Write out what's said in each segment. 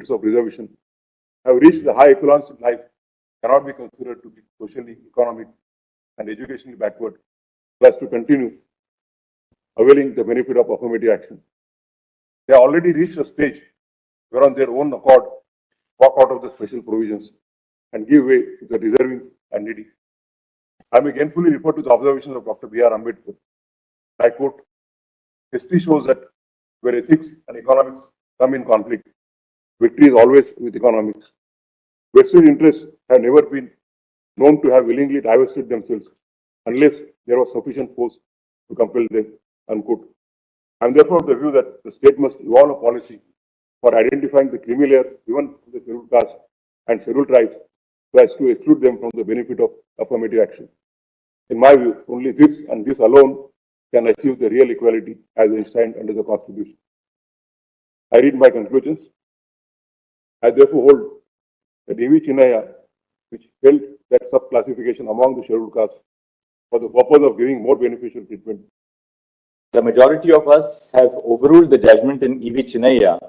benefits of reservation have reached the high echelons in life cannot be considered to be socially, economic, and educationally backward, plus to continue availing the benefit of affirmative action. They have already reached a stage where on their own accord walk out of the special provisions and give way to the deserving and needy. I may gainfully refer to the observations of Dr. B.R. Ambedkar. I quote, history shows that where ethics and economics come in conflict, victory is always with economics. Vested interests have never been known to have willingly divested themselves unless there was sufficient force to compel them, unquote. I am therefore of the view that the state must evolve a policy for identifying the creamy layer given to the scheduled caste and scheduled tribes so as to exclude them from the benefit of affirmative action. In my view, only this and this alone can achieve the real equality as enshrined under the Constitution. I read my conclusions. I therefore hold that E.V. Chinnaya, which held that sub-classification among the scheduled castes for the purpose of giving more beneficial treatment. The majority of us have overruled the judgment in E.V. Chinnaya.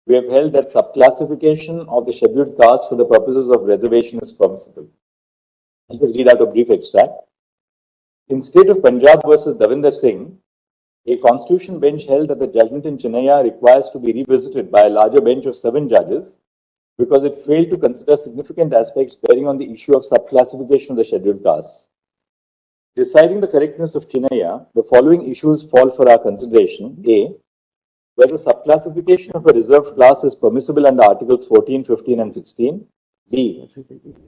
We have held that subclassification of the scheduled castes for the purposes of reservation is permissible. I'll just read out a brief extract. In State of Punjab versus Davinder Singh, a constitution bench held that the judgment in Chinnaya requires to be revisited by a larger bench of 7 judges because it failed to consider significant aspects bearing on the issue of subclassification of the scheduled castes. Deciding the correctness of Chinnaya, the following issues fall for our consideration. A. Whether subclassification of a reserved class is permissible under Articles 14, 15, and 16. B.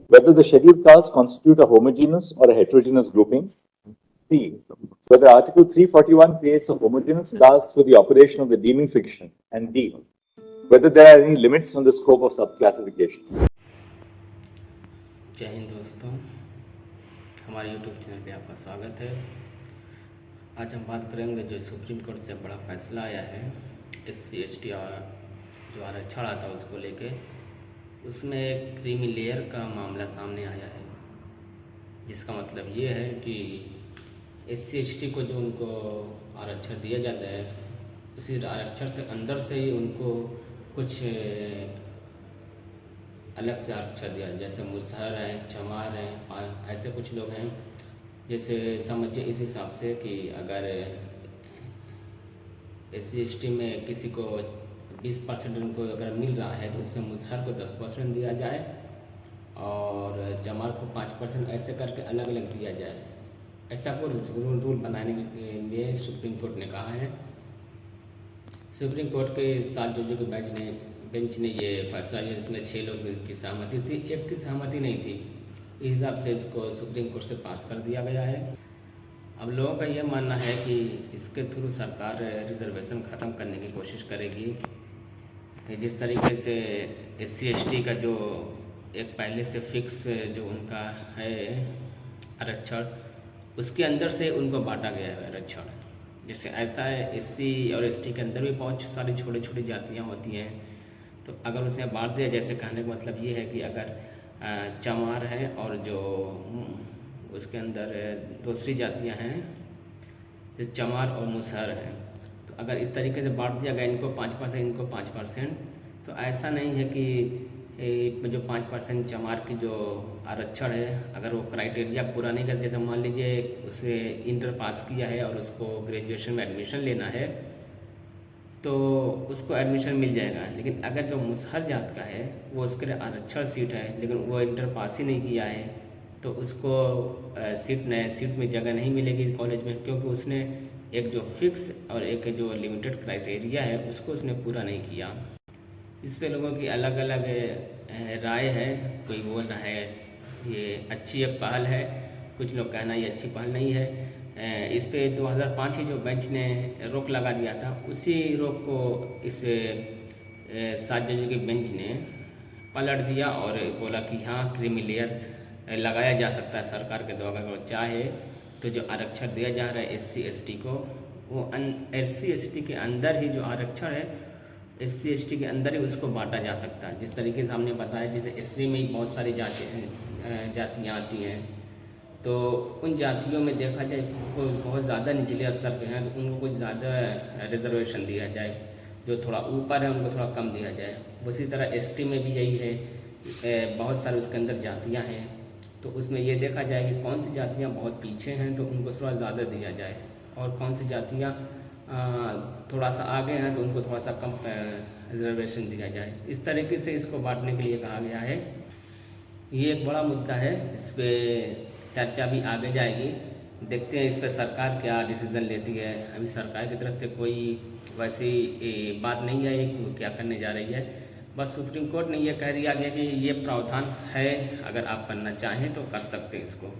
Whether the scheduled castes constitute a homogeneous or a heterogeneous grouping. C. Whether Article 341 creates a homogeneous class for the operation of the deeming fiction. And D. Whether there are any limits on the scope of subclassification. जय हिंद दोस्तों, हमारे YouTube channel पे आपका स्वागत है। आज हम बात करेंगे जो सुप्रीम कोर्ट से बड़ा फैसला आया है SC ST जो आरक्षण आता है उसको लेके, उसमें एक क्रीमी लेयर का मामला सामने आया है, जिसका मतलब ये है कि SC ST को जो उनको आरक्षण दिया जाता है उसी आरक्षण से अंदर से ही उनको कुछ अलग से आरक्षण दिया, जैसे मुसहर हैं, चमार हैं, ऐसे कुछ लोग हैं। जैसे समझिए इस हिसाब से कि अगर SC ST में किसी को 20% उनको अगर मिल रहा है तो उससे मुसहर को 10% दिया जाए और चमार को 5%, ऐसे करके अलग अलग दिया जाए। ऐसा को रूल बनाने के लिए सुप्रीम कोर्ट ने कहा है। सुप्रीम कोर्ट के 7 जजों के बेंच ने ये फैसला लिया, जिसमें 6 लोगों की सहमति थी, 1 की सहमति नहीं थी। इस हिसाब से इसको सुप्रीम कोर्ट से पास कर दिया गया है। अब लोगों का यह मानना है कि इसके थ्रू सरकार रिजर्वेशन ख़त्म करने की कोशिश करेगी। जिस तरीके से SC ST का जो एक पहले से फिक्स जो उनका है आरक्षण, उसके अंदर से उनको बांटा गया है आरक्षण। जैसे ऐसा है SC और ST के अंदर भी बहुत सारी छोटी छोटी जातियाँ होती हैं, तो अगर उसमें बांट दिया, जैसे कहने का मतलब ये है कि अगर चमार हैं और जो उसके अंदर दूसरी जातियां हैं जो चमार और मुसहर हैं, तो अगर इस तरीके से बांट दिया गया, इनको 5%, इनको 5%, तो ऐसा नहीं है कि जो 5% चमार की जो आरक्षण है, अगर वो क्राइटेरिया पूरा नहीं कर, जैसे मान लीजिए उसे इंटर पास किया है और उसको ग्रेजुएशन में एडमिशन लेना है तो उसको एडमिशन मिल जाएगा। लेकिन अगर जो मुसहर जात का है वो उसके लिए आरक्षण सीट है लेकिन वो इंटर पास ही नहीं किया है तो उसको सीट में जगह नहीं मिलेगी कॉलेज में, क्योंकि उसने एक जो फिक्स और एक जो लिमिटेड क्राइटेरिया है उसको उसने पूरा नहीं किया। इस पे लोगों की अलग अलग राय है। कोई बोल रहा है ये अच्छी एक पहल है, कुछ लोग कहना ये अच्छी पहल नहीं है। इस पे 2005 ही जो बेंच ने रोक लगा दिया था, उसी रोक को इस 7 जजों के बेंच ने पलट दिया और बोला कि हाँ क्रीमी लेयर लगाया जा सकता है सरकार के द्वारा, अगर चाहे तो जो आरक्षण दिया जा रहा है SC ST को, वो SC ST के अंदर ही जो आरक्षण है SC ST के अंदर ही उसको बांटा जा सकता है। जिस तरीके से हमने बताया, जैसे SC में ही बहुत सारी जातियाँ आती हैं, तो उन जातियों में देखा जाए बहुत ज़्यादा निचले स्तर पे हैं तो उनको कुछ ज़्यादा रिजर्वेशन दिया जाए। जो थोड़ा ऊपर है उनको थोड़ा कम दिया जाए। उसी तरह एसटी में भी यही है, बहुत सारे उसके अंदर जातियाँ हैं, तो उसमें ये देखा जाए कि कौन सी जातियाँ बहुत पीछे हैं तो उनको थोड़ा ज़्यादा दिया जाए, और कौन सी जातियाँ थोड़ा सा आगे हैं तो उनको थोड़ा सा कम रिजर्वेशन दिया जाए। इस तरीके से इसको बांटने के लिए कहा गया है। ये एक बड़ा मुद्दा है, इस पे चर्चा भी आगे जाएगी। देखते हैं इस पर सरकार क्या डिसीज़न लेती है। अभी सरकार की तरफ से कोई वैसी बात नहीं आई कि वो क्या करने जा रही है। बस सुप्रीम कोर्ट ने ये कह दिया गया कि ये प्रावधान है, अगर आप करना चाहें तो कर सकते हैं इसको।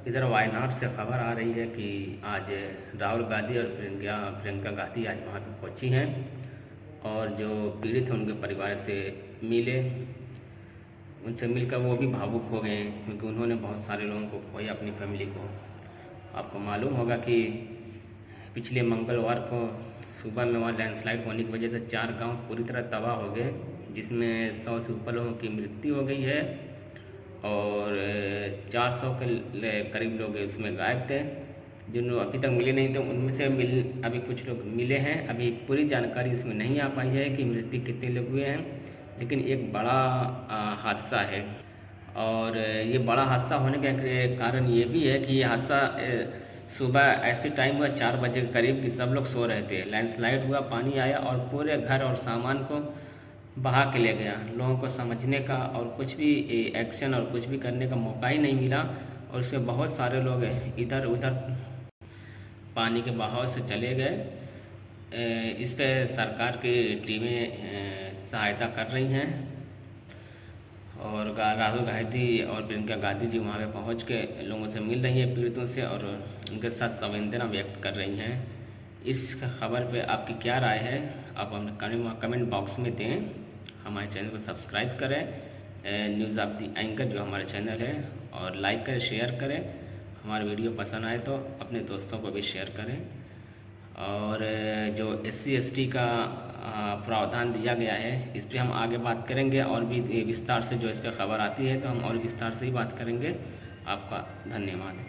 इधर वायनाड से खबर आ रही है कि आज राहुल गांधी और प्रियंका गांधी आज वहाँ पे पहुँची हैं, और जो पीड़ित हैं उनके परिवार से मिले। उनसे मिलकर वो भी भावुक हो गए हैं, क्योंकि उन्होंने बहुत सारे लोगों को खोया, अपनी फैमिली को। आपको मालूम होगा कि पिछले मंगलवार को सुबह में वहाँ लैंडस्लाइड होने की वजह से 4 गांव पूरी तरह तबाह हो गए, जिसमें 100 से ऊपर लोगों की मृत्यु हो गई है, और 400 के करीब लोग इसमें गायब थे, जिन अभी तक मिले नहीं थे। उनमें से अभी कुछ लोग मिले हैं। अभी पूरी जानकारी इसमें नहीं आ पाई है कि मृत्यु कितने लोग हुए हैं, लेकिन एक बड़ा हादसा है। और ये बड़ा हादसा होने का कारण ये भी है कि ये हादसा सुबह ऐसे टाइम हुआ 4 बजे के करीब कि सब लोग सो रहे थे। लैंडस्लाइड हुआ, पानी आया और पूरे घर और सामान को बहा के ले गया। लोगों को समझने का और कुछ भी एक्शन और कुछ भी करने का मौका ही नहीं मिला, और उसमें बहुत सारे लोग इधर उधर पानी के बहाव से चले गए। इस पे सरकार की टीमें सहायता कर रही हैं, और राहुल गांधी और प्रियंका गांधी जी वहाँ पे पहुँच के लोगों से मिल रही हैं, पीड़ितों से, और उनके साथ संवेदना व्यक्त कर रही हैं। इस खबर पे आपकी क्या राय है, आप हमें कमेंट बॉक्स में दें। हमारे चैनल को सब्सक्राइब करें, न्यूज़ ऑफ दी एंकर जो हमारा चैनल है, और लाइक करें, शेयर करें। हमारा वीडियो पसंद आए तो अपने दोस्तों को भी शेयर करें। और जो SC ST का प्रावधान दिया गया है, इस पर हम आगे बात करेंगे, और भी विस्तार से जो इस पर खबर आती है तो हम और विस्तार से ही बात करेंगे। आपका धन्यवाद।